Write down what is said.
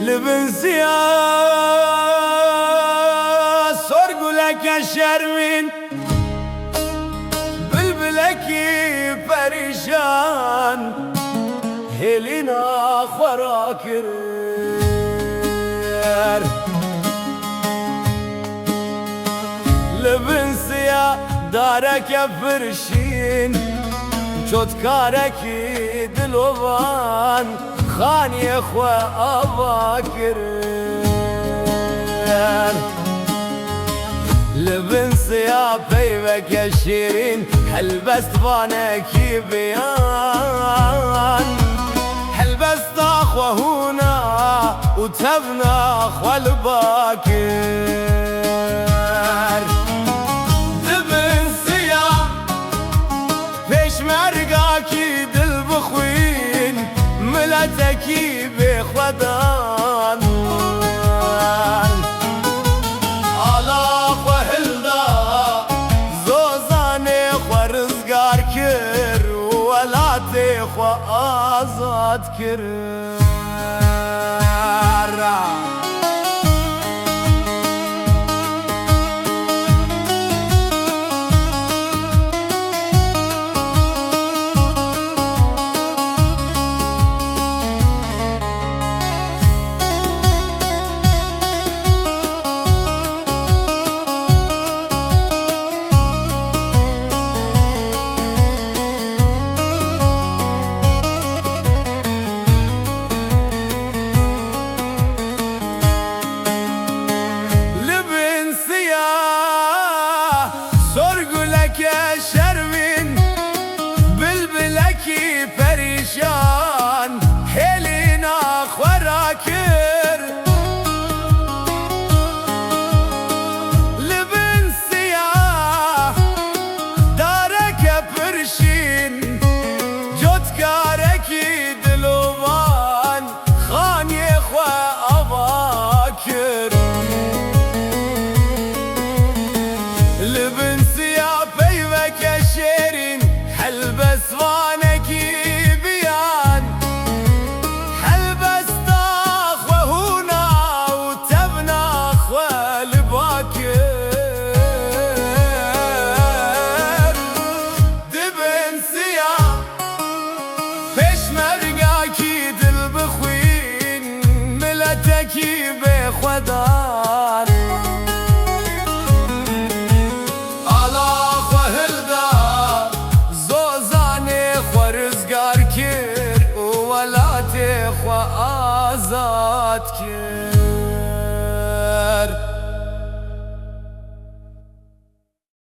لبنسيا سرق لك شرمين بلبلكي فريشان هلينا خراكر لبنسيا دارك فرشين جوت كارك دلوان خاني اخوة اباكر لبنسيا بيبك يا شيرين هلبست بانك بيان هلبست اخوة هنا وتبنى اخوة الباكر لبنسيا فيش مرقاكي دل بخوين ملتكي بخودان على خهلدا زوزاني خورزگار كر ولاتي خو آزاد كر شرمين بلبلكي فريشان هلينا خراكر لبنسيا دارك فرشين جوت كاركي دلوان خاني اخوة اباكر لبنسيا شيرين هلبس وانكي بيان هلبس اخوة هنا وتبنى اخوة الباكر دبنسيا فيش مرقاكي دل بخوين ملتكي بخودان ولاتي خو آزاد كر